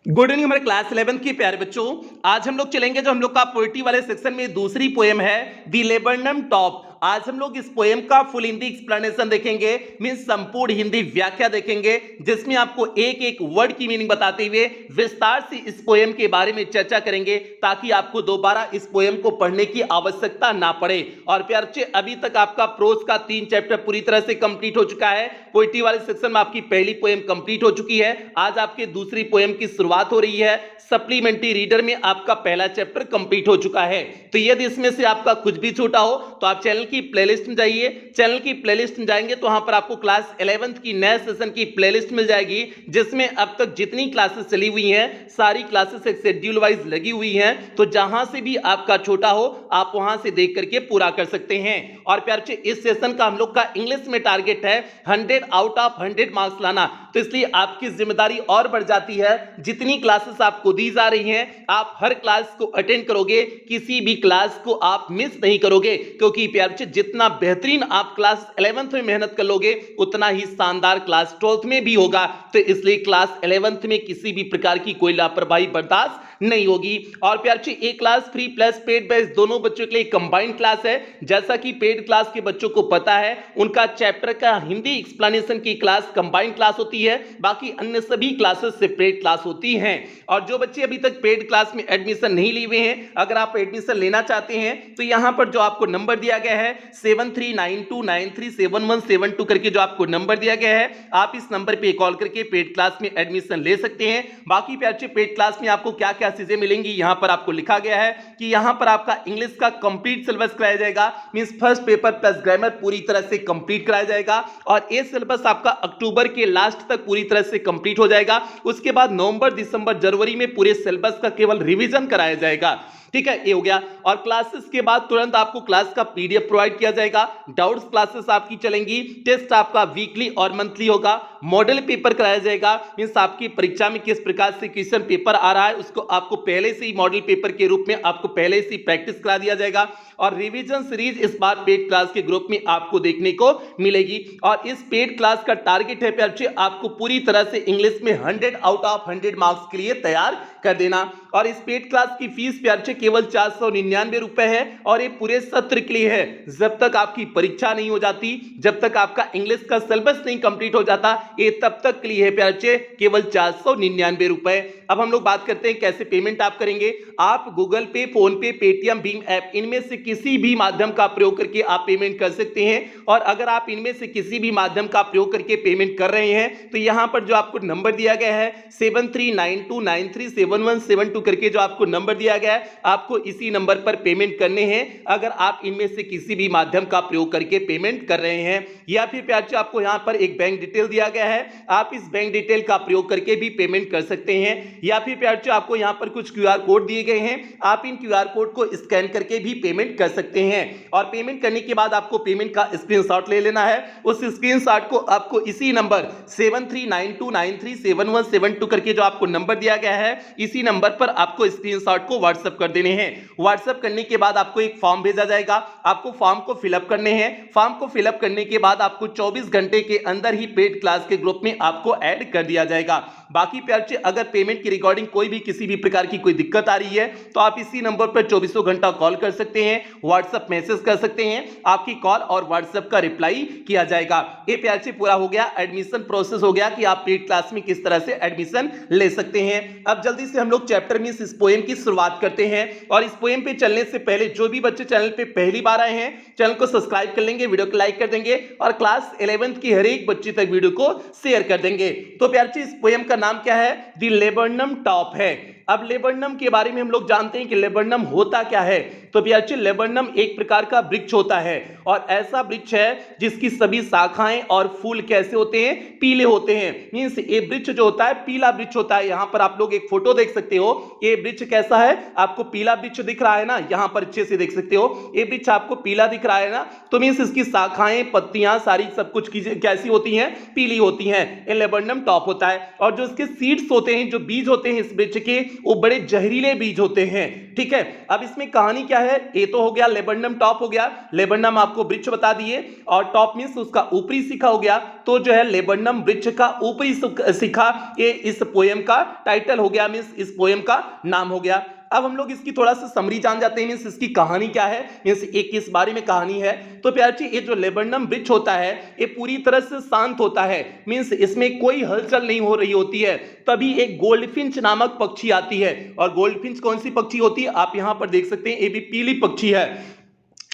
Good evening हमारे class 11th के प्यारे बच्चों। आज हम लोग चलेंगे जो हम लोग का पोएट्री वाले सेक्शन में दूसरी पोएम है दी लेबरनम टॉप। आज हम लोग इस पोएम का फुल हिंदी एक्सप्लेनेशन देखेंगे, मींस संपूर्ण हिंदी व्याख्या देखेंगे, जिसमें आपको एक एक वर्ड की मीनिंग बताते हुए विस्तार से इस पोएम के बारे में चर्चा करेंगे, ताकि आपको दोबारा इस पोएम को पढ़ने की आवश्यकता ना पड़े। और प्यारे बच्चे, अभी तक आपका प्रोज का 3 चैप्टर पूरी तरह से कंप्लीट हो चुका है। पोएट्री वाले सेक्शन में आपकी पहली पोएम कंप्लीट हो चुकी है। आज आपके दूसरी पोएम की शुरुआत हो रही है। सप्लीमेंट्री रीडर में आपका पहला चैप्टर कंप्लीट हो चुका है। तो यदि इसमें से आपका कुछ भी छूटा हो तो आप चैनल की प्लेलिस्ट में जाइए। चैनल की प्लेलिस्ट में जाएंगे तो वहां पर आपको क्लास 11th की नए सेशन की प्लेलिस्ट मिल जाएगी, जिसमें अब तक जितनी क्लासेस चली हुई हैं सारी क्लासेस एक शेड्यूल वाइज लगी हुई हैं। तो जहां से भी आपका छोटा हो आप वहां से देख करके पूरा कर सकते हैं। और प्यारे बच्चे, इस सेशन का हम लोग का इंग्लिश में टारगेट है 100 आउट ऑफ 100 मार्क्स लाना। तो इसलिए आपकी जिम्मेदारी और बढ़ जाती है। जितनी क्लासेस आपको दी जा रही हैं आप हर क्लास को अटेंड करोगे, किसी भी क्लास को आप मिस नहीं करोगे, क्योंकि प्यारे बच्चे जितना बेहतरीन आप क्लास 11th में मेहनत कर लोगे उतना ही शानदार क्लास 12th में भी होगा। तो इसलिए क्लास 11th में किसी भी प्रकार की कोई लापरवाही बर्दाश्त नहीं होगी। और प्यारे बच्चे, एक class free plus paid batch दोनों बच्चों के लिए कंबाइंड क्लास है। जैसा कि पेड क्लास के बच्चों को पता है उनका चैप्टर का हिंदी एक्सप्लेनेशन की क्लास कंबाइंड क्लास होती है, बाकी अन्य सभी क्लासेस सेपरेट क्लास होती हैं। और जो बच्चे अभी तक पेड क्लास में एडमिशन नहीं लिए हुए हैं, अगर आप एडमिशन लेना चाहते हैं तो यहां पर जो आपको नंबर दिया गया है 7392937172 करके जो आपको नंबर दिया गया है, आप इस नंबर पे कॉल करके पेड क्लास में एडमिशन ले सकते हैं। बाकी प्यारे बच्चे, पेड क्लास में आपको क्या क्या चीजें मिलेंगी यहां पर आपको लिखा गया है कि यहां पर आपका इंग्लिश का कंप्लीट सिलेबस कराया जाएगा, means first paper plus grammar पूरी तरह से कंप्लीट कराया जाएगा। और ये सिलेबस आपका अक्टूबर के लास्ट तक पूरी तरह से कंप्लीट हो जाएगा। उसके बाद नवंबर दिसंबर जनवरी में पूरे सिलेबस का केवल रिवीजन कराया जाएगा। ठीक है, ये हो गया। और क्लासेस के बाद तुरंत आपको क्लास का पीडीएफ प्रोवाइड किया जाएगा। डाउट्स क्लासेस आपकी चलेंगी। टेस्ट आपका वीकली और मंथली होगा। मॉडल पेपर कराया जाएगा, मींस आपकी परीक्षा में किस प्रकार से क्वेश्चन पेपर आ रहा है उसको आपको पहले से ही मॉडल पेपर के रूप में आपको पहले से ही प्रैक्टिस करा दिया जाएगा। और रिवीजन सीरीज इस बार पेड क्लास के ग्रुप में आपको देखने को मिलेगी। और इस पेड क्लास का टारगेट है प्यारे बच्चे आपको पूरी तरह से इंग्लिश में 100 आउट ऑफ 100 मार्क्स के लिए तैयार कर देना। और इस पेड क्लास की फीस प्यारे बच्चे केवल 499 रुपए है, और ये पूरे सत्र के लिए है। जब तक आपकी परीक्षा नहीं हो जाती, जब तक आपका इंग्लिश का सिलेबस नहीं कंप्लीट हो जाता, ये तब तक के लिए है प्यारे बच्चे केवल 499 रुपए। अब हम लोग बात करते हैं कैसे पेमेंट आप करेंगे। आप गूगल पे, फोन पे, पेटीएम, भीम ऐप इनमें से किसी भी माध्यम का प्रयोग करके आप पेमेंट कर सकते हैं। और अगर आप इनमें से किसी भी माध्यम का प्रयोग करके पेमेंट कर रहे हैं तो यहां पर जो आपको नंबर दिया गया है 7392937172 करके जो आपको नंबर दिया गया है, आपको इसी नंबर पर पेमेंट करने हैं अगर आप इनमें से किसी भी माध्यम का प्रयोग करके पेमेंट कर रहे हैं। या फिर प्यारे बच्चे आपको यहां पर एक बैंक डिटेल दिया गया है, आप इस बैंक डिटेल का प्रयोग करके भी पेमेंट कर सकते हैं। या फिर प्यारे बच्चे आपको यहां पर कुछ क्यूआर कोड दिए गए हैं, आप इन क्यूआर कोड को स्कैन करके भी पेमेंट कर सकते हैं। और पेमेंट करने के बाद आपको पेमेंट का स्क्रीनशॉट ले लेना है। उस स्क्रीनशॉट को आपको इसी नंबर 7392937172 करके जो आपको नंबर दिया गया है, इसी नंबर पर आपको स्क्रीनशॉट को व्हाट्सएप कर देने हैं। व्हाट्सएप करने के बाद आपको एक फॉर्म भेजा जाएगा, आपको फॉर्म को फिलअप करने हैं। फॉर्म को फिलअप करने के बाद आपको 24 घंटे के अंदर ही पेड क्लास के ग्रुप में आपको ऐड कर दिया जाएगा। बाकी प्यारे बच्चे, अगर पेमेंट की रिकॉर्डिंग कोई भी किसी भी प्रकार की कोई दिक्कत आ रही है तो आप इसी नंबर पर 24 घंटा कॉल कर सकते हैं, व्हाट्सएप मैसेज कर सकते हैं, आपकी कॉल और व्हाट्सएप का रिप्लाई किया जाएगा। ये प्यारे बच्चे पूरा हो गया, एडमिशन प्रोसेस हो गया कि आप पेड क्लास में किस तरह से एडमिशन ले सकते हैं। अब जल्दी से हम लोग चैप्टर में इस पोएम की शुरुआत करते हैं। और इस पोएम पे चलने से पहले जो भी बच्चे चैनल पे पहली बार आए हैं चैनल को सब्सक्राइब कर लेंगे, वीडियो को लाइक कर देंगे और क्लास 11th की हर एक बच्चे तक वीडियो को शेयर कर देंगे। तो प्यारे बच्चे, इस पोएम का नाम क्या है? दी लेबरनम टॉप है। अब लेबरनम के बारे में हम लोग जानते हैं कि लेबरनम होता क्या है। तो प्यारे बच्चे, लेबरनम एक प्रकार का वृक्ष होता है, और ऐसा वृक्ष है जिसकी सभी शाखाएं और फूल कैसे होते हैं? पीले होते हैं। मींस ये वृक्ष जो होता है पीला वृक्ष होता है। यहां पर आप लोग एक फोटो देख सकते हो, ये वृक्ष कैसा है? आपको पीला वृक्ष दिख रहा है ना, यहां पर अच्छे से देख सकते हो, ये वृक्ष आपको पीला दिख रहा है ना। तो मींस इसकी शाखाएं, पत्तियां सारी सब कुछ कैसी होती हैं? पीली होती हैं। ये लेबरनम टॉप होता है। और जो इसके सीड्स होते हैं, जो बीज होते हैं इस वृक्ष के, वो बड़े जहरीले बीज होते हैं। ठीक है, अब इसमें कहानी क्या है, ये तो हो गया लेबनम टॉप हो गया, लेबनम आपको वृक्ष बता दिए, और टॉप मींस उसका ऊपरी शिखा हो गया, तो जो है लेबनम वृक्ष का ऊपरी शिखा, ये इस पोएम का टाइटल हो गया, मींस इस पोएम का नाम हो गया। अब हम लोग इसकी थोड़ा सा समरी जान जाते हैं, मींस इसकी कहानी क्या है, मींस एक किस बारे में कहानी है। तो प्यार जी, ये जो लेबनम वृक्ष होता है ये पूरी तरह से शांत होता है, मींस इसमें कोई हलचल नहीं हो रही होती है। तभी एक गोल्डफिंच नामक पक्षी आती है, और गोल्डफिंच कौन सी पक्षी होती है, आप यहां पर देख सकते हैं, ये भी पीली पक्षी है।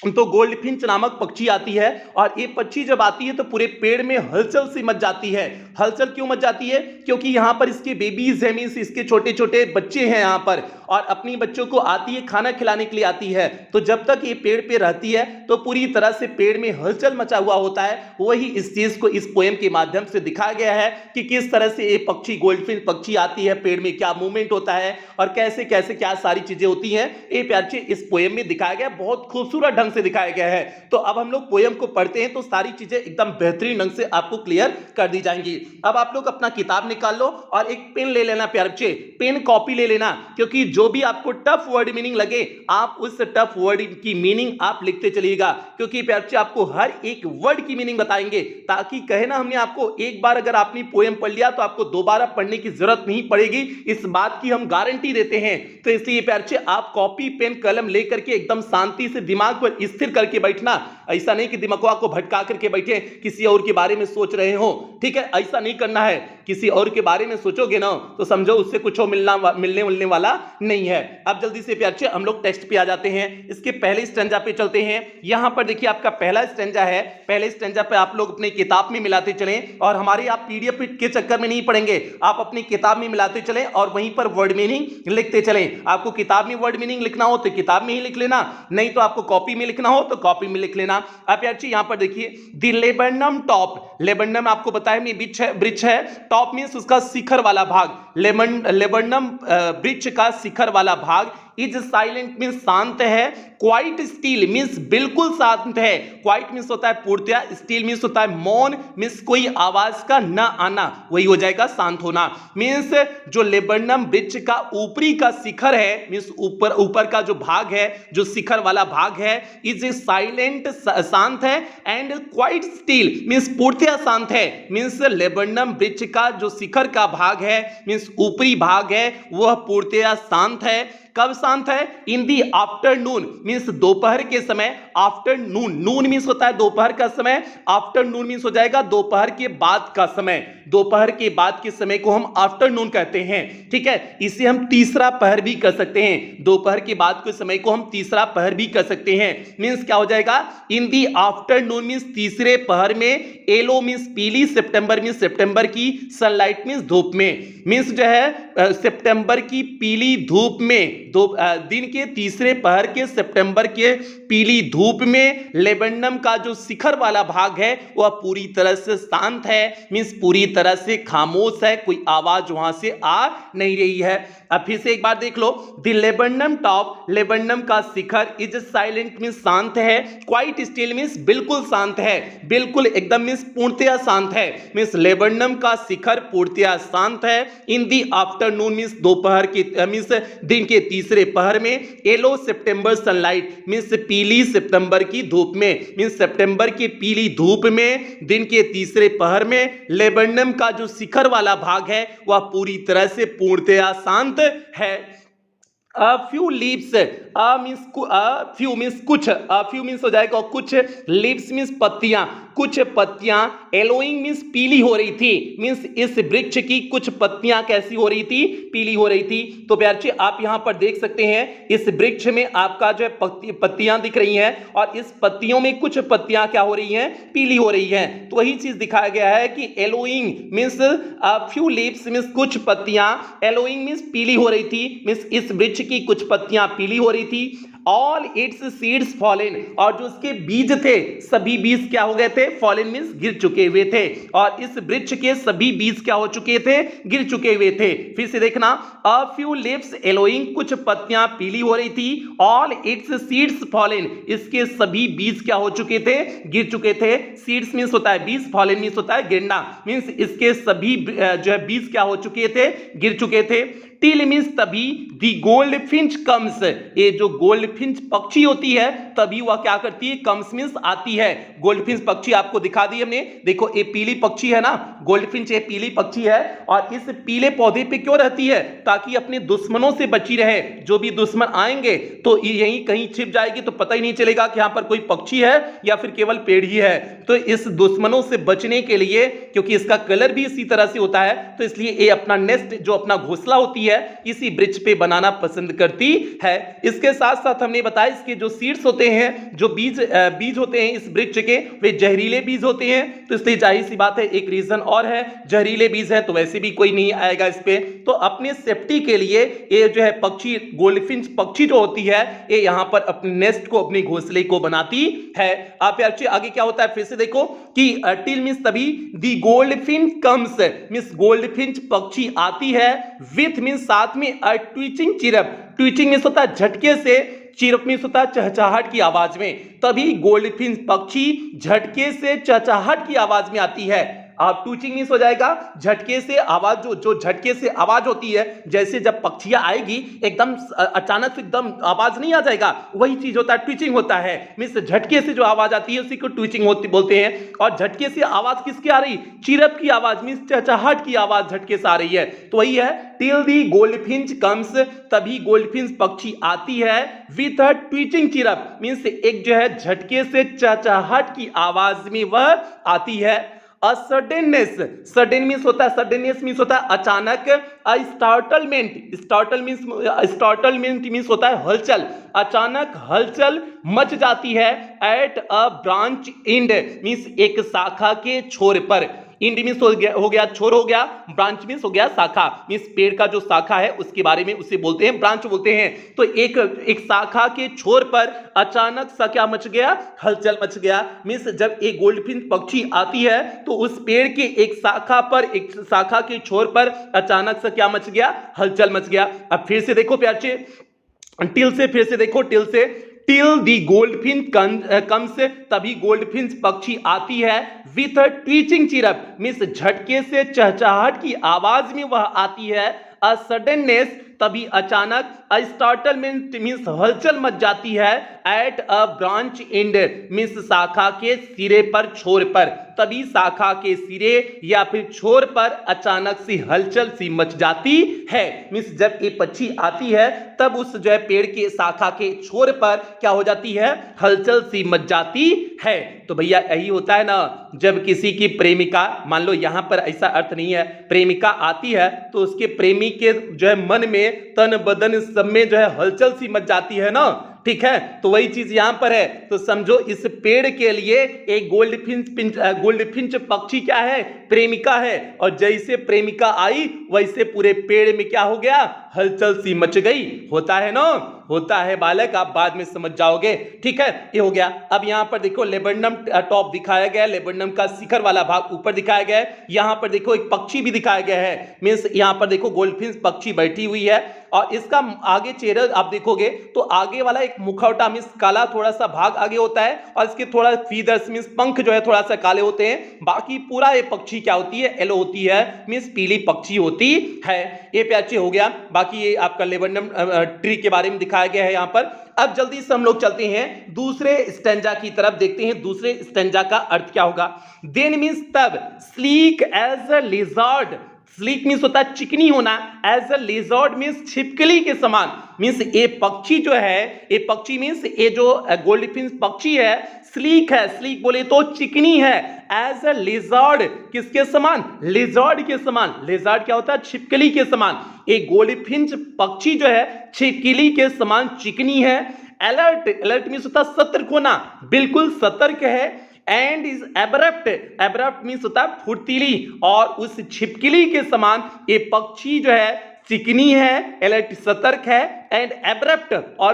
तो गोल्डफिंच नामक पक्षी आती है, और ये पक्षी जब आती है तो पूरे पेड़ में हलचल सी मच जाती है। हलचल क्यों मच जाती है, क्योंकि यहाँ पर इसके बेबीज हैं, मींस इसके छोटे छोटे बच्चे हैं यहाँ पर, और अपनी बच्चों को आती है खाना खिलाने के लिए आती है। तो जब तक ये पेड़ पे रहती है तो पूरी तरह से पेड़ में हलचल मचा हुआ होता है। वही इस चीज को इस पोएम के माध्यम से दिखाया गया है कि किस तरह से ये पक्षी गोल्डफिंच पक्षी आती है, पेड़ में क्या मूवमेंट होता है, और कैसे कैसे क्या सारी चीजें होती हैं, ये प्यार जी इस पोएम में दिखाया गया, बहुत खूबसूरत ढंग से दिखाया गया है। तो अब हम लोग पोएम को पढ़ते हैं तो सारी चीजें एकदम बेहतरीन ढंग से आपको क्लियर कर दी जाएंगी। अब आप लोग अपना किताब निकाल लो और एक पेन ले लेना प्यार बच्चे, पेन कॉपी ले लेना, क्योंकि जो भी आपको टफ वर्ड मीनिंग लगे आप उस टफ वर्ड की मीनिंग आप लिखते चलिएगा, क्योंकि प्यार बच्चे आपको हर एक वर्ड की मीनिंग बताएंगे, ताकि कहे ना हमने आपको एक बार अगर आपने पोएम पढ़ लिया तो आपको दोबारा पढ़ने की जरूरत नहीं पड़ेगी, इस बात की हम गारंटी देते हैं। तो इसलिए प्यार बच्चे आप कॉपी पेन कलम लेकर के एकदम शांति से दिमाग पर स्थिर करके बैठना, ऐसा नहीं कि दिमाग को भटका करके बैठे किसी और के बारे में सोच रहे हो। ठीक है, ऐसा नहीं करना है, किसी और के बारे में सोचोगे ना तो समझो उससे कुछ मिलने वाला नहीं है। अब जल्दी से प्यार हम लोग टेक्स्ट पे आ जाते हैं, इसके पहले स्टैंजा पे चलते हैं। यहां पर देखिए आपका पहला स्टैंजा है, पहले स्टैंजा पे आप लोग अपनी किताब में मिलाते चलें, और हमारे आप पीडीएफ के चक्कर में नहीं पढ़ेंगे, आप अपनी किताब में मिलाते चलें और वहीं पर वर्ड मीनिंग लिखते चलें। आपको किताब में वर्ड मीनिंग लिखना हो तो किताब में ही लिख लेना, नहीं तो आपको कॉपी में लिखना हो तो कॉपी में लिख लेना। अब यार यहां पर देखिए द लेबनम टॉप, लेबनम आपको बताया वृक्ष है, टॉप मींस उसका शिखर वाला भाग, लेबनम वृक्ष का शिखर वाला भाग, इज साइलेंट मींस शांत है, क्वाइट स्टील मींस बिल्कुल शांत है, क्वाइट मींस होता है पूर्णतया, स्टील मींस होता है मौन मींस कोई आवाज का न आना, वही हो जाएगा शांत होना। मींस जो लेबनम वृक्ष का ऊपरी का शिखर है, मींस ऊपर का जो भाग है, जो शिखर वाला भाग है, इज साइलेंट शांत है, एंड क्वाइट स्टील मींस पूर्णतया शांत है। मींस लेबनम वृक्ष का जो शिखर का भाग है मींस ऊपरी भाग है वह पूर्णतया शांत है। कब शांत है, इन दी आफ्टरनून मींस दोपहर के समय, आफ्टरनून नून मींस होता है दोपहर का समय, आफ्टरनून मींस हो जाएगा दोपहर के बाद का समय, दोपहर के बाद के समय को हम आफ्टरनून कहते हैं। ठीक है, इसे हम तीसरा पहर भी कर सकते हैं, दोपहर के बाद के समय को हम तीसरा पहर भी कर सकते हैं। मींस क्या हो जाएगा, इन दी आफ्टरनून मींस तीसरे पहर में, येलो मींस पीली, सितंबर मींस सितंबर की, सनलाइट मींस धूप में, मींस जो है सितंबर की पीली धूप में, दिन के तीसरे पहर के सितंबर के पीली धूप में लेबनम का जो शिखर वाला भाग है वह पूरी तरह से शांत है, मींस पूरी तरह से खामोश है, कोई आवाज वहां से आ नहीं रही है। अब फिर से एक बार देख लो, द लेबनम टॉप, लेबनम का शिखर, इज साइलेंट मींस शांत है, क्वाइट स्टिल मींस बिल्कुल शांत है, बिल्कुल एकदम मींस पूर्णतया शांत है, मींस लेबनम का शिखर पूर्णतया शांत है। इन दी आफ्टरनून मींस दोपहर के मींस दिन के तीसरे पहर में, येलो सितंबर सनलाइट मींस पीली सितंबर की धूप में, मींस सितंबर की पीली धूप में दिन के तीसरे पहर में लेबनम का जो शिखर वाला भाग है वह पूरी तरह से पूर्णतया शांत है। A few leaves, few means कुछ, a few means हो जाएगा कुछ, leaves means पत्तियां, कुछ पत्तियां, yellowing means पीली हो रही थी, मींस इस वृक्ष की कुछ पत्तियां कैसी हो रही थी, पीली हो रही थी। तो प्यार जी आप यहां पर देख सकते हैं इस वृक्ष में आपका जो है पत्तियां दिख रही हैं, और इस पत्तियों में कुछ पत्तियां क्या हो रही हैं, पीली हो रही हैं। तो वही चीज दिखाया गया है कि yellowing means few leaves means कुछ पत्तियां, yellowing मींस पीली हो रही थी, मींस इस वृक्ष की कुछ पत्तियां पीली हो रही थी। ऑल इट्स सीड्स फॉलन, और जो उसके बीज थे सभी बीज क्या हो गए थे, फॉलन मींस गिर चुके हुए थे, और इस वृक्ष के सभी बीज क्या हो चुके थे, गिर चुके हुए थे। फिर से देखना, अ फ्यू लीव्स येलोइंग, कुछ पत्तियां पीली हो रही थी, ऑल इट्स सीड्स फॉलन, इसके सभी बीज क्या हो चुके थे, गिर चुके थे। सीड्स मींस होता है बीज, फॉलन मींस होता है गिरना, मींस इसके सभी जो है बीज क्या हो चुके थे, गिर चुके थे। टिल मींस तभी, दी गोल्ड फिंच कम्स, ये जो गोल्ड फिंच पक्षी होती है तभी वह क्या करती है, कम्स मींस आती है। गोल्ड फिंच पक्षी आपको दिखा दी हमने, देखो ये पीली पक्षी है ना, गोल्ड फिंच ये पीली पक्षी है, और इस पीले पौधे पे क्यों रहती है, ताकि अपने दुश्मनों से बची रहे। जो भी दुश्मन आएंगे तो यहीं कहीं छिप जाएगी, तो पता ही नहीं चलेगा कि यहां पर कोई पक्षी है या फिर केवल पेड़ ही है। तो इस दुश्मनों से बचने के लिए, क्योंकि इसका कलर भी इसी तरह से होता है, तो इसलिए ये अपना नेस्ट, जो अपना घोंसला होती है, इसी वृक्ष पे बनाना पसंद करती है। इसके साथ साथ हमने बताया इसके जो सीड्स होते हैं, जो बीज होते हैं इस वृक्ष के, वे जहरीले बीज होते हैं, तो इसलिए जाहिर सी बात है एक रीजन और है, जहरीले बीज है तो वैसे भी कोई नहीं आएगा इस पे। तो अपने सेफ्टी के लिए ये जो है पक्षी, गोल्डफिंच पक्षी जो होती है, ये यहां पर अपने नेस्ट को, अपने घोंसले को बनाती है। आप आगे क्या होता है, फिर से देखो कि टिल मींस तभी, दी गोल्डफिंच कम्स मींस गोल्डफिंच पक्षी आती है, विथ मींस साथ में, अ ट्वीचिंग चिरप, ट्वीचिंग मींस होता है झटके से, चिरप मींस होता है चहचहाहट की आवाज में, तभी गोल्डफिंच पक्षी झटके से चहचहाहट की आवाज में आती है। आप ट्वीचिंग मींस हो जाएगा झटके से आवाज, जो झटके से आवाज होती है, जैसे जब पक्षियां आएगी एकदम अचानक से एकदम आवाज नहीं आ जाएगा, वही चीज होता है ट्वीचिंग होता है, मींस झटके से जो आवाज आती है उसी को ट्वीचिंग बोलते हैं। और झटके से आवाज किसकी आ रही, चिरप की आवाज, मींस चहचहाहट की आवाज झटके से आ रही है, तो वही है टिल दी गोल्डफिंच कम्स, तभी गोल्डफिंच पक्षी आती है, विथ अ ट्वीचिंग चिरप मींस एक जो है झटके से चहचहाहट की आवाज में वह आती है। अ सडननेस, सडन मींस होता है, सडननेस मींस होता है अचानक, अ स्टार्टलमेंट, स्टार्टलमेंट मींस होता है हलचल, अचानक हलचल मच जाती है। At a branch end means एक शाखा के छोर पर, इंड मींस हो गया छोर हो गया, ब्रांच मींस हो गया शाखा, मींस पेड़ का जो शाखा है उसके बारे में उसे बोलते हैं ब्रांच बोलते हैं। तो एक शाखा के छोर पर अचानक सा क्या मच गया, हलचल मच गया, मींस जब एक गोल्डफिंच पक्षी आती है तो उस पेड़ के एक शाखा पर, एक शाखा के छोर पर अचानक सा क्या मच गया, हलचल मच गया। अब फिर से देखो प्यार से, टिल से फिर से देखो, टिल से, टिल दी गोल्डफिंच कम्स, तभी गोल्डफिंच पक्षी आती है, विथ अ ट्वीचिंग चिरप मींस झटके से चहचहाहट की आवाज में वह आती है। अ सडननेस तभी अचानक, अ स्टार्टलमेंट मींस हलचल मच जाती है, at a branch end means शाखा के सिरे पर, छोर पर, तभी शाखा के सिरे या फिर छोर पर अचानक सी हलचल सी मच जाती है, मींस जब ये पक्षी आती है तब उस जो है पेड़ के शाखा के छोर पर क्या हो जाती है, हलचल सी मच जाती है। तो भैया यही होता है ना, जब किसी की प्रेमिका, मान लो यहां पर ऐसा अर्थ नहीं है, प्रेमिका आती है तो उसके प्रेमी के जो है मन में, तन बदन सब में जो है हलचल सी मच जाती है ना, ठीक है, तो वही चीज यहां पर है। तो समझो इस पेड़ के लिए एक गोल्डफिंच पक्षी क्या है, प्रेमिका है, और जैसे प्रेमिका आई वैसे पूरे पेड़ में क्या हो गया, हलचल सी मच गई। होता है ना, होता है बालक, आप बाद में समझ जाओगे, ठीक है, ये हो गया। अब यहां पर देखो लेबेडनम टॉप दिखाया गया, लेबेडनम का शिखर वाला भाग ऊपर दिखाया गया है। यहां पर देखो एक पक्षी भी दिखाया गया है, मींस यहां पर देखो गोल्डफिंच पक्षी बैठी हुई है, और इसका आगे चेहरा आप देखोगे तो आगे वाला एक मुखौटा मींस काला थोड़ा सा भाग आगे होता है, और इसके थोड़ा फीदर्स मींस पंख जो है थोड़ा सा काले होते हैं, बाकी पूरा ये पक्षी क्या होती है, येलो होती है, मींस पीली पक्षी होती है। ये प्याचे हो गया, बाकी ये आपका लेबेडनम ट्री के बारे में दिखाया गया है यहां पर। अब जल्दी से हम लोग चलते हैं दूसरे स्टैंजा की तरफ, देखते हैं दूसरे स्टैंजा का अर्थ क्या होगा। देन मींस तब, sleek as a lizard, sleek means होता है चिकनी होना, एज अ लिजर्ड मींस छिपकली के समान, मींस ये पक्षी जो है, ये पक्षी मींस ये जो गोल्डफिंच पक्षी है स्लीक है, स्लीक बोले तो चिकनी है, एज अ लिजर्ड किसके समान, लिजर्ड के समान। लिजर्ड क्या होता है, छिपकली के समान। एक गोल्डफिंच पक्षी जो है छिपकली के समान चिकनी है। अलर्ट, अलर्ट मींस होता है सतर्क होना, बिल्कुल सतर्क है। And is abrupt, abrupt means होता है फुर्तीली, और उस छिपकली के समान ये पक्षी जो है चिकनी है, अलर्ट सतर्क है, एंड एब्रप्ट और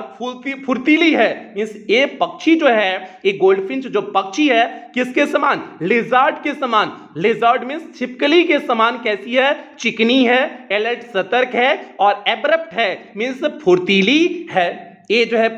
फुर्तीली है। मींस ये पक्षी जो है, ये गोल्डफिंच जो पक्षी है, किसके समान? लिजार्ड के समान। लिजार्ड मींस छिपकली के समान कैसी है? चिकनी है, अलर्ट सतर्क है और एब्रप्ट है मींस फुर्तीली है। ये जो है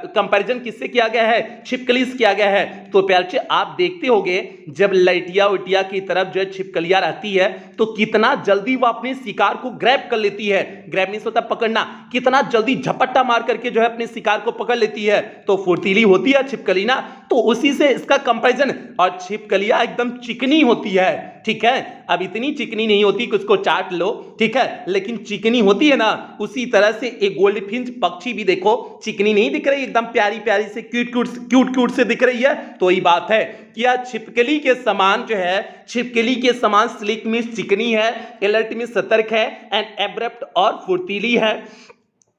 कंपैरिजन किससे किया गया है? छिपकली से किया गया है। तो प्यारे आप देखते होंगे जब लटिया उटिया की तरफ जो है छिपकलियां रहती है तो कितना जल्दी वो अपने शिकार को ग्रैब कर लेती है। ग्रैब मींस होता है पकड़ना, कितना जल्दी झपट्टा मार करके जो है अपने शिकार को पकड़ लेती है। तो फुर्तीली होती है छिपकली ना, तो उसी से इसका कंपैरिजन। और छिपकलियां एकदम चिकनी होती है, ठीक है। अब इतनी चिकनी नहीं होती कि उसको चाट लो, ठीक है, लेकिन चिकनी होती है ना। उसी तरह से एक गोल्डफिंच पक्षी भी देखो, चिकनी नहीं दिख रही, एकदम प्यारी प्यारी से क्यूट से दिख रही है। तो यही बात है कि यह छिपकली के समान जो है, छिपकली के समान स्लिक में चिकनी है, अलर्ट में सतर्क है, एंड एब्रप्ट और फुर्तीली है।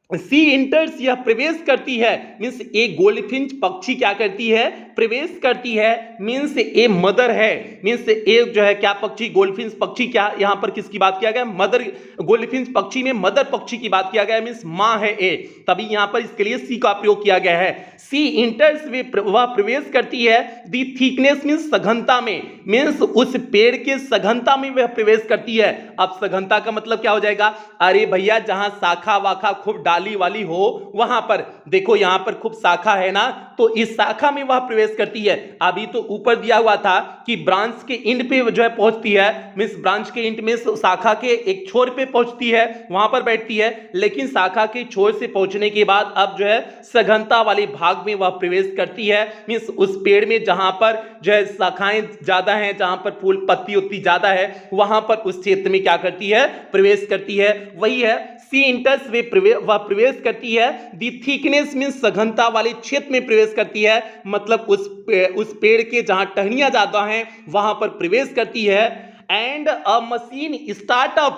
सी इंटर्स, यह प्रवेश करती है। मीन्स एक गोल्डफिंच पक्षी क्या करती है? प्रवेश करती है। मीन्स ए मदर है। मीन्स एक जो है क्या पक्षी? गोल्डफिंच पक्षी। क्या यहां पर किसकी बात किया गया? मदर। गोल्डफिंच पक्षी में मदर पक्षी की बात किया गया, मीन्स मां है ए, तभी यहां पर इसके लिए सी का प्रयोग किया गया है। सी इंटर्स, वह प्रवेश करती है। दी थिकनेस मीन्स सघनता में, मीन्स उस पेड़ के सघनता में वह प्रवेश करती है। अब सघनता का मतलब क्या हो जाएगा? अरे भैया जहां शाखा वाखा खूब डाली वाली हो वहां पर देखो, यहां पर खूब शाखा है ना, तो इस शाखा में वह प्रवेश करती है। अभी तो ऊपर दिया हुआ था कि ब्रांच के एंड पे जो है पहुंचती है, मींस ब्रांच के एंड में शाखा के एक छोर पे पहुंचती है, वहां पर बैठती है। लेकिन शाखा के छोर से पहुंचने के बाद अब जो है सघनता वाले भाग में वह प्रवेश करती है। मींस उस पेड़ में जहां पर जो है शाखाएं ज्यादा हैं, जहां पर फूल पत्ती उत्ती ज्यादा है, वहां पर उस क्षेत्र में क्या करती है? प्रवेश करती है। वही है सी इंटर्स, वह प्रवेश करती है। दी थिकनेस मींस सघनता वाले क्षेत्र में प्रवेश करती है, मतलब उस पेड़ के जहां टहनियां ज्यादा हैं वहां पर प्रवेश करती है। एंड अ मशीन स्टार्टअप,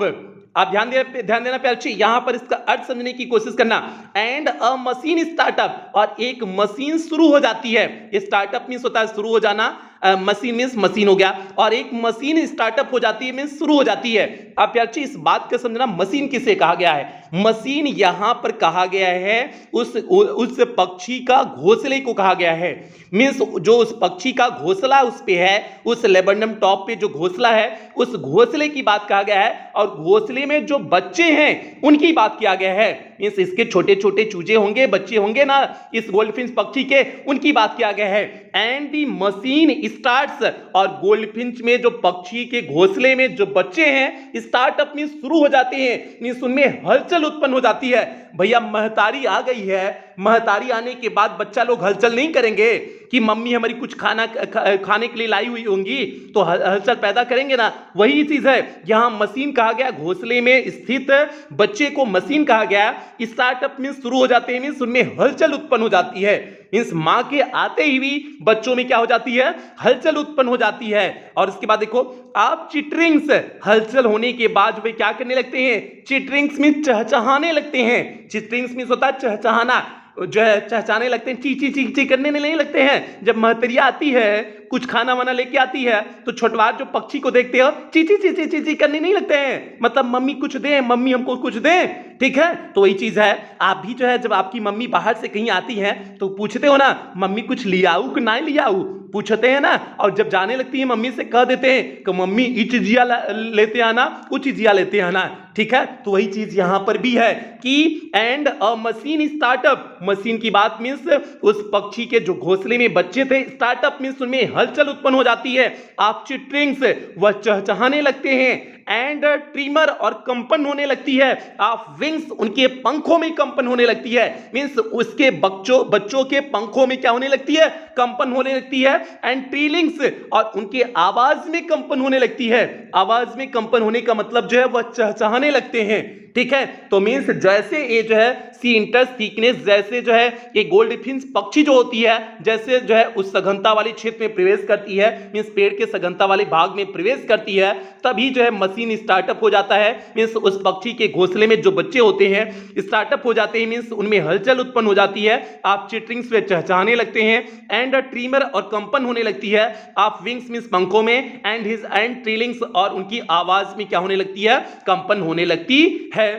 आप ध्यान देना प्यारे, यहां पर इसका अर्थ समझने की कोशिश करना। एंड अ मशीन स्टार्टअप, और एक मशीन शुरू हो जाती है। स्टार्टअप मींस होता है शुरू हो जाना, मशीन मींस मशीन हो गया, और एक मशीन स्टार्टअप हो जाती है मींस शुरू हो जाती है। अब प्यारे इस बात को समझना, मशीन किसे कहा गया है? मशीन यहां पर कहा गया है उस पक्षी का घोंसले को कहा गया है। मींस जो उस पक्षी का घोंसला उस पे है, उस लेबेडनम टॉप पे जो घोंसला है, उस घोंसले की बात कहा गया है। और घोंसले में जो बच्चे हैं उनकी बात किया गया है। मींस इसके छोटे छोटे चूजे होंगे, बच्चे होंगे ना इस गोल्डफिंच पक्षी के, उनकी बात किया गया है। एंड दी मशीन स्टार्ट्स, और गोल्डफिंच में जो पक्षी के घोंसले में जो बच्चे हैं स्टार्टअप में शुरू हो जाते हैं, मींस उनमें हलचल उत्पन्न हो जाती है। भैया महतारी आ गई है, महतारी आने के बाद बच्चा लोग हलचल नहीं करेंगे कि मम्मी हमारी कुछ खाने के लिए लाई हुई होंगी, तो हलचल पैदा करेंगे ना। वही चीज है यहां मशीन कहा गया, घोंसले में स्थित बच्चे को मशीन कहा गया। स्टार्टअप में शुरू हो जाते हैं, मींस उनमें हलचल उत्पन्न हो जाती है। मींस मां के आते ही भी बच्चों में क्या हो जाती है? हलचल उत्पन्न हो जाती है। और इसके बाद देखो आप चिटरिंग्स, हलचल होने के बाद वे क्या करने लगते हैं? चिटरिंग्स में चहचहाने लगते हैं। चिटरिंग्स में होता है चहचहाना, जो है चहचहाने लगते हैं, ची ची ची ची करने नहीं लगते हैं। जब महतरिया आती है, कुछ खाना वाना लेके आती है, तो छोटवार जो पक्षी को देखते हो ची ची ची ची ची ची करने नहीं लगते हैं, मतलब मम्मी कुछ दे, मम्मी हमको कुछ दे, ठीक है। तो वही चीज है, आप भी जो है जब आपकी मम्मी बाहर से कहीं आती है तो पूछते हो ना, मम्मी कुछ लियाऊ कि ना लियाऊ, पूछते हैं ना। और जब जाने लगती है मम्मी से कह देते हैं कि मम्मी ये चीजिया लेते आना, वो चीजिया लेते आना, ठीक है। तो वही चीज यहां पर भी है कि and a machine startup, machine की बात मींस उस पक्षी के जो घोंसले में बच्चे थे, स्टार्टअप मींस उनमें हलचल उत्पन्न हो जाती है। आप चिटरिंग्स, वह चहचहाने लगते हैं। एंड ट्रिमर, और कंपन होने लगती है। आप विंग्स, उनके पंखों में कंपन होने लगती है। मींस उसके बच्चों के पंखों में क्या होने लगती है? कंपन होने लगती है। एंड ट्रीलिंग्स, और उनके आवाज में कंपन होने लगती है। आवाज में कंपन होने का मतलब जो है वह चहचहाने लगते हैं, ठीक है। तो मींस जैसे ये जो है सी इंटर्स थिकनेस, जैसे जो है ये गोल्डफिंच पक्षी जो होती है, जैसे जो है उस सघनता वाले क्षेत्र में प्रवेश करती है, मींस पेड़ के सघनता वाले भाग में प्रवेश करती है, तभी जो है मशीन स्टार्टअप हो जाता है। मींस उस पक्षी के घोंसले में जो बच्चे होते हैं स्टार्टअप हो जाते हैं, मींस उनमें हलचल उत्पन्न हो जाती है। आप चिटरिंग्स में चहचहाने लगते हैं। एंड ट्रीमर, और कंपन होने लगती है। आप विंग्स मींस पंखों में, एंड ट्रीलिंग्स, और उनकी आवाज में क्या होने लगती है? कंपन होने लगती है।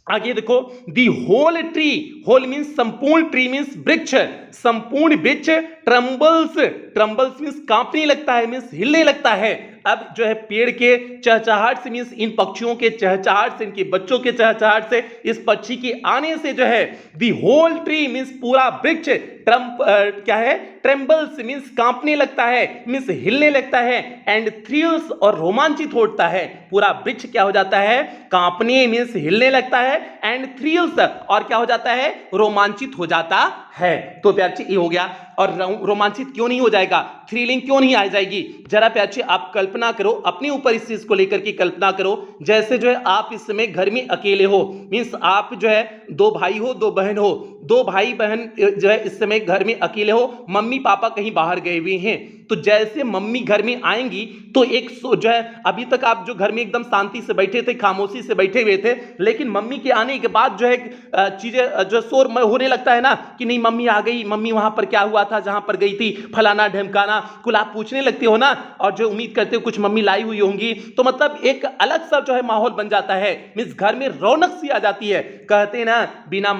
आगे देखो, the whole tree, whole means संपूर्ण, ट्री मीन्स वृक्ष, संपूर्ण वृक्ष, ट्रम्बल्स, ट्रम्बल्स मीन्स कांपने लगता है, मीन्स हिलने लगता है। अब जो है पेड़ के चहचहाहट से, मीन्स इन पक्षियों के चहचहाहट से, इनके बच्चों के चहचहाहट से, इस पक्षी के आने से जो है दी होल ट्री मीन्स पूरा वृक्ष, क्या है, ट्रेम्बल्स मीन्स कांपने लगता है, मीन्स हिलने लगता है, एंड थ्रिल्स और रोमांचित होता है। पूरा वृक्ष क्या हो जाता है, कांपने मीन्स हिलने लगता है, एंड थ्रिल्स और क्या हो जाता है, रोमांचित हो जाता है। तो प्यार ये हो गया। और रोमांचित क्यों नहीं हो जाएगा, थ्रिलिंग क्यों नहीं आ जाएगी, जरा प्यार आप कल्पना करो, अपने ऊपर इस चीज को लेकर के कल्पना करो। जैसे जो है आप इस समय घर में अकेले हो, मीन्स आप जो है दो भाई हो, दो बहन हो, दो भाई बहन जो है इस समय घर में अकेले हो, मम्मी पापा कहीं बाहर गए हुए हैं। तो जैसे मम्मी घर में आएंगी तो एक जो है, अभी तक आप जो घर में एकदम शांति से बैठे थे, खामोशी से बैठे हुए थे, लेकिन मम्मी के आने के बाद जो है चीजें जो शोर होने लगता है ना, कि नहीं मम्मी आ गई, मम्मी वहां पर क्या हुआ था जहां पर गई थी, फलाना ढमकाना, कुल आप पूछने लगते हो ना, और जो उम्मीद करते हो कुछ मम्मी लाई हुई होंगी, तो मतलब एक अलग सा जो है माहौल बन जाता है, मींस घर में रौनक सी आ जाती है। कहते हैं ना, बिना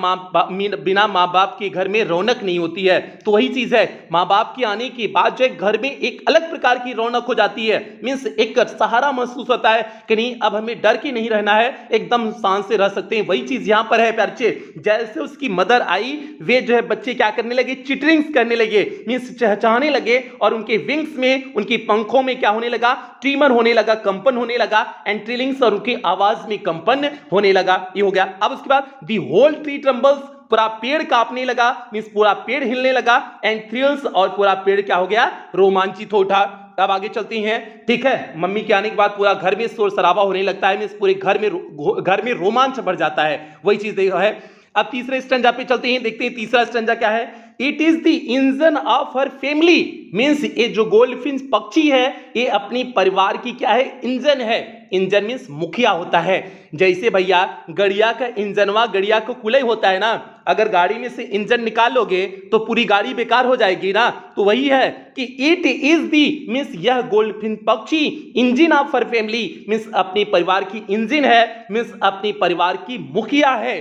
माँ बाप के घर में रौनक नहीं होती है, तो वही चीज है, माँ बाप के आने के बाद जो है घर में एक अलग प्रकार की रौनक हो जाती है, मींस एक सहारा महसूस होता है कि नहीं अब हमें डर के नहीं रहना है, एकदम शांत से रह सकते हैं। वही चीज यहां पर है प्यारे, जैसे उसकी मदर आई, वे जो है बच्चे क्या करने लगे, चिटरिंग्स करने लगे, मींस चहचहाने लगे, और उनके विंग्स में, उनकी पंखों में क्या होने लगा, ट्रीमर होने लगा, कंपन होने लगा, एंड ट्रिलिंग्स और उनकी आवाज में कंपन होने लगा। ये हो गया। अब उसके बाद दी होल ट्री ट्रम्बल्स, पूरा पेड़ कांपने लगा, मींस पूरा पेड़ हिलने लगा, एंड थ्रिल्स और पूरा पेड़ क्या हो गया, रोमांचित हो उठा। अब आगे चलती हैं, ठीक है, मम्मी के आने के बाद पूरा घर में शोर शराबा होने लगता है, मींस पूरे घर में रोमांच बढ़ जाता है, वही चीज है। अब तीसरे स्टैंजा पे चलते हैं, देखते हैं तीसरा स्टैंजा क्या है। It is the engine of her family, means ये जो गोल्डफिश पक्षी है ये अपनी परिवार की क्या है, इंजन है। इंजन मींस मुखिया होता है। जैसे भैया गड़िया का इंजनवा, गड़िया को कुलई होता है ना, अगर गाड़ी में से इंजन निकाल लोगे तो पूरी गाड़ी बेकार हो जाएगी ना, तो वही है कि इट इज दी मींस यह गोल्डफिश पक्षी engine of her family, means अपने परिवार की इंजन है, मींस अपने परिवार की मुखिया है।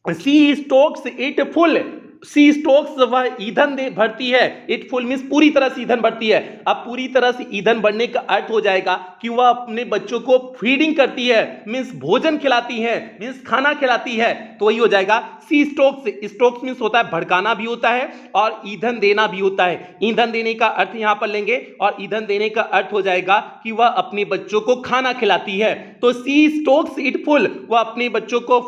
She stokes it full, she stokes वह ईंधन भरती है, इट फुल मींस पूरी तरह से ईंधन भरती है। अब पूरी तरह से ईंधन भरने का अर्थ हो जाएगा कि वह अपने बच्चों को फीडिंग करती है, मींस भोजन खिलाती है, मींस खाना खिलाती है, तो वही हो जाएगा सी स्टोक्स। स्टोक्स मींस होता है भड़काना भी होता है और ईंधन देना भी होता है। ईंधन देने का अर्थ यहां पर लेंगे, और ईंधन देने का अर्थ हो जाएगा कि वह अपने बच्चों को खाना खिलाती है। तो सी स्टोक्स इट फुल, वह अपने बच्चों को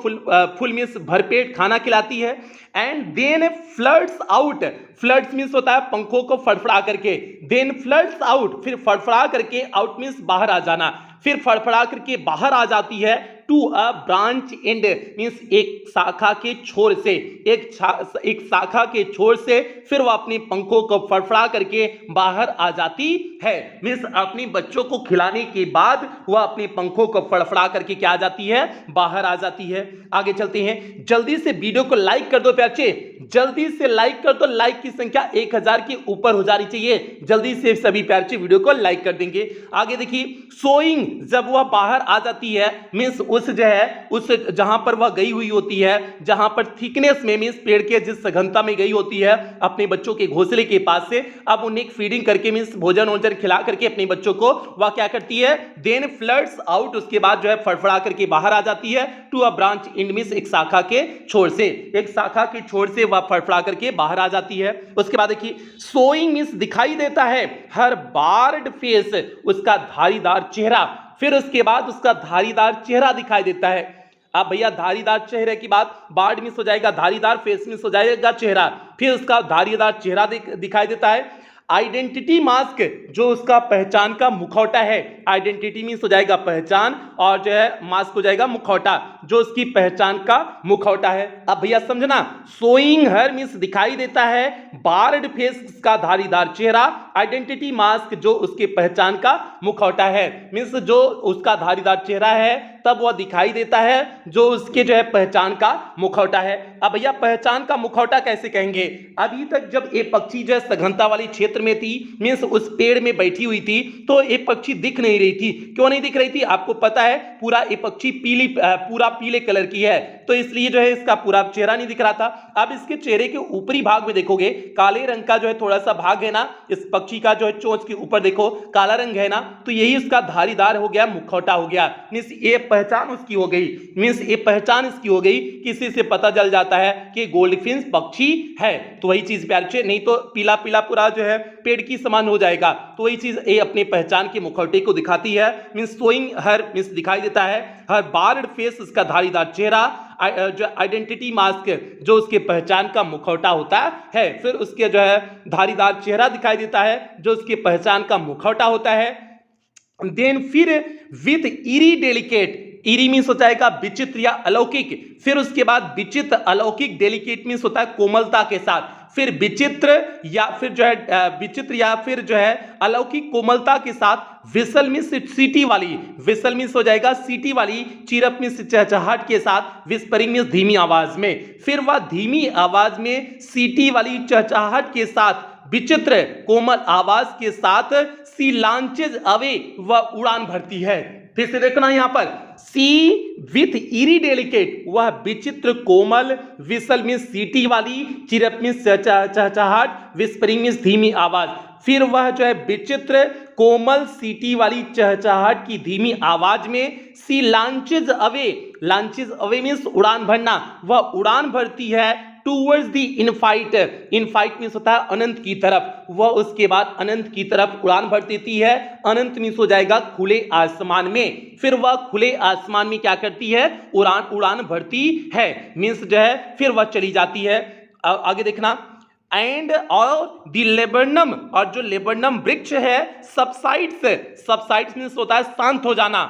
फुल मींस भरपेट खाना खिलाती है। And then floods out, floods means होता है पंखों को फड़फड़ा करके, देन फ्लड्स आउट, फिर फड़फड़ा करके, आउट मींस बाहर आ जाना, फिर फड़फड़ा करके बाहर आ जाती है to a branch end, means एक शाखा के छोर से, एक शाखा के छोर से फिर वह अपने पंखों को फड़फड़ा करके बाहर आ जाती है। मींस अपने बच्चों को खिलाने के बाद वह अपने पंखों को फड़फड़ा करके क्या आ जाती है, बाहर आ जाती है। आगे चलते हैं, जल्दी से वीडियो को लाइक कर दो प्यारे, जल्दी से लाइक कर दो, लाइक की संख्या 1000 के ऊपर हो जानी चाहिए, जल्दी से सभी प्यारे वीडियो को लाइक कर देंगे। आगे देखिए, सोइंग, जब वह बाहर आ जाती है, मींस उस जो है उस जहां पर वह गई हुई होती है, जहां पर थिकनेस में, मींस पेड़ के जिस सघनता में गई होती है अपने बच्चों के घोंसले के पास से, अब उन्हें फीडिंग करके, मींस भोजन वोजन खिला करके अपने बच्चों को वह क्या करती है, देन फ्लड्स आउट, उसके बाद जो है फड़फड़ा करके बाहर आ जाती है to a branch end, means एक शाखा के छोर से, एक शाखा के छोर से वह फड़फड़ा करके बाहर आ जाती है। उसके बाद देखिए, सोइंग मींस दिखाई देता है, हर बार्ड फेस, उसका धारीदार चेहरा, फिर उसके बाद उसका धारीदार चेहरा दिखाई देता है। अब भैया धारीदार चेहरे की बात, बार्ड मिस हो जाएगा, धारीदार फेस मिस हो जाएगा चेहरा, फिर उसका धारीदार चेहरा दिखाई देता है। आइडेंटिटी मास्क, जो उसका पहचान का मुखौटा है, आइडेंटिटी मींस हो जाएगा पहचान, और जो है मास्क हो जाएगा मुखौटा, जो उसकी पहचान का मुखौटा है। अब भैया समझना, सोइंग हर मींस दिखाई देता है, बार्ड फेस का धारीदार चेहरा, आइडेंटिटी मास्क जो उसके पहचान का मुखौटा है, मींस जो उसका धारीदार चेहरा है, तब वह दिखाई देता है जो उसके जो है पहचान का मुखौटा है। अब भैया पहचान का मुखौटा कैसे कहेंगे? अभी तक जब ये पक्षी जो है सघनता वाली क्षेत्र में थी, मीन्स उस पेड़ में बैठी हुई थी, तो ये पक्षी दिख नहीं रही थी। क्यों नहीं दिख रही थी? आपको पता है पूरा ये पक्षी पूरा पीले कलर की है, तो इसलिए जो है इसका पूरा चेहरा नहीं दिख रहा था। अब इसके चेहरे के ऊपरी भाग में देखोगे काले रंग का जो है थोड़ा सा भाग है ना, इस पक्षी का जो है चोंच के ऊपर देखो काला रंग है ना, तो यही इसका धारीदार हो गया, मुखौटा हो गया। मींस ये पहचान उसकी हो गई, मींस ये पहचान इसकी हो गई, किसी से पता चल जाता है कि गोल्डफिश पक्षी है। तो वही चीज प्यार से, नहीं तो पीला पीला पूरा जो है पेड़ की समान हो जाएगा। तो वही चीज ये अपने पहचान के मुखौटे को दिखाती है। मींस शोइंग हर, मींस दिखाई देता है हर बार्ड फेस, इसका धारीदार चेहरा, जो आइडेंटिटी मास्क जो उसके पहचान का मुखौटा होता है। फिर उसके जो है धारीदार चेहरा दिखाई देता है जो उसके पहचान का मुखौटा होता है। देन फिर with eri delicate, eri means होता है विचित्र या अलौकिक, फिर उसके बाद विचित्र अलौकिक, डेलिकेट मीन्स होता है कोमलता के साथ, फिर विचित्र या फिर जो है विचित्र या फिर जो है अलौकिक कोमलता के साथ विसल मीन्स सीटी वाली, विसल मीन्स हो जाएगा सीटी वाली, चिरप मीन्स चहचहाहट के साथ, विस्परिंग मीन्स धीमी आवाज में, फिर वह धीमी आवाज में सीटी वाली चहचहाहट के साथ विचित्र कोमल आवाज के साथ सी लॉन्चेज अवे, वह उड़ान भरती है। फिर से देखना यहां पर, सी विथ इरी डेलिकेट, वह विचित्र कोमल, विसल मीन्स सीटी वाली, चिरप मीन्स चहचहाहट, विस्परिंग मीन्स धीमी आवाज, फिर वह जो है विचित्र कोमल सीटी वाली चहचहाहट की धीमी आवाज में she launches away, launches away means उड़ान भरना, वह उड़ान भरती है towards the infinite, infinite means होता है अनंत की तरफ, वह उसके बाद अनंत की तरफ उड़ान भर देती है। अनंत मीन्स हो जाएगा खुले आसमान में, फिर वह खुले आसमान में क्या करती है? उड़ान भरती है, मीन्स जो है फिर वह चली जाती है। आगे देखना, एंड और द लेबरनम, और जो लेबरनम वृक्ष है सबसाइड्स, सबसाइड्स मीन्स होता है शांत हो जाना,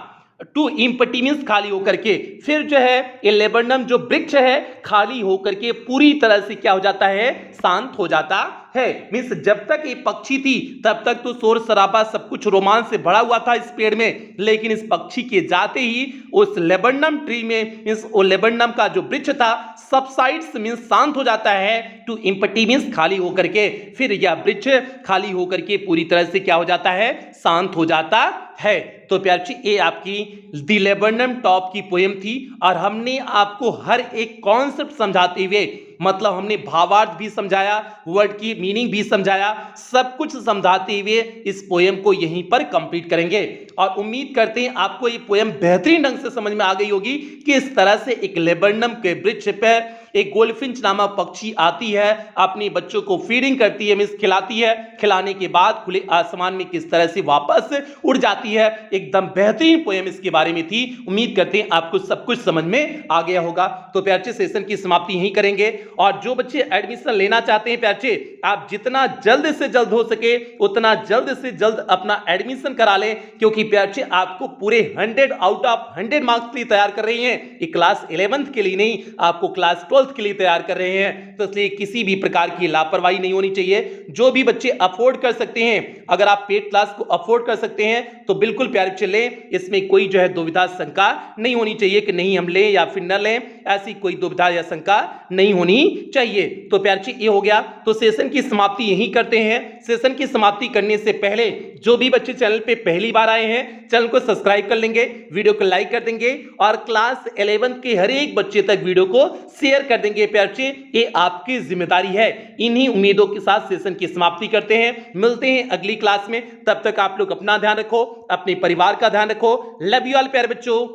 टू इम्पटी मीन्स खाली होकर के, फिर जो है ये लेबरनम जो वृक्ष है खाली होकर के पूरी तरह से क्या हो जाता है? शांत हो जाता है। मीन्स जब तक ये पक्षी थी तब तक तो शोर शराबा सब कुछ रोमांच से भरा हुआ था इस पेड़ में, लेकिन इस पक्षी के जाते ही उस लेबरनम ट्री में, मीन्स वो लेबरनम का जो वृक्ष था सबसाइड्स मीन्स शांत हो जाता है, टू इम्पटी मीन्स खाली होकर के, फिर यह वृक्ष खाली होकर के पूरी तरह से क्या हो जाता है? शांत हो जाता है। तो प्यार जी ये आपकी द लेबरनम टॉप की पोएम थी, और हमने आपको हर एक कॉन्सेप्ट समझाते हुए, मतलब हमने भावार्थ भी समझाया, वर्ड की मीनिंग भी समझाया, सब कुछ समझाते हुए इस पोएम को यहीं पर कंप्लीट करेंगे। और उम्मीद करते हैं आपको ये पोएम बेहतरीन ढंग से समझ में आ गई होगी कि इस तरह से एक लेबरनम के वृक्ष पर एक गोल्डफिंच नामक पक्षी आती है, अपने बच्चों को फीडिंग करती है, मीन्स खिलाती है, खिलाने के बाद खुले आसमान में किस तरह से वापस उड़ जाती है। एकदम बेहतरीन पोएम इसके बारे में थी। उम्मीद करते हैं आपको सब कुछ समझ में आ गया होगा। तो प्यारे सेशन की समाप्ति यहीं करेंगे, और जो बच्चे एडमिशन लेना चाहते हैं प्यारे आप जितना जल्द से जल्द हो सके उतना जल्द से जल्द अपना एडमिशन करा लें, क्योंकि प्यारे आपको पूरे 100 आउट ऑफ 100 मार्क्स के लिए तैयार कर रही हैं। ये क्लास 11th के लिए नहीं, आपको क्लास 12th के लिए तैयार कर रहे हैं। तो इसलिए किसी भी प्रकार की लापरवाही नहीं होनी चाहिए। जो भी बच्चे अफोर्ड कर सकते हैं, अगर आप पेड क्लास को अफोर्ड कर सकते हैं तो बिल्कुल प्यारे बच्चे लें, इसमें कोई जो है दुविधा शंका नहीं होनी चाहिए कि नहीं हम लें या फिर न लें, ऐसी कोई दुविधा या शंका नहीं होनी चाहिए। तो प्यारे बच्चे ये हो गया। तो सेशन की समाप्ति यहीं करते हैं। सेशन की समाप्ति करने से पहले जो भी बच्चे चैनल पे पहली बार आए हैं, चैनल को सब्सक्राइब कर लेंगे, वीडियो को लाइक कर देंगे, और क्लास 11th के हर एक बच्चे तक वीडियो को शेयर कर देंगे। प्यारे बच्चे ये आपकी जिम्मेदारी है। इन्हीं उम्मीदों के साथ सेशन की समाप्ति करते हैं। मिलते हैं अगली क्लास में। तब तक आप लोग अपना ध्यान रखो, अपने परिवार का ध्यान रखो। लव यू ऑल प्यारे बच्चों।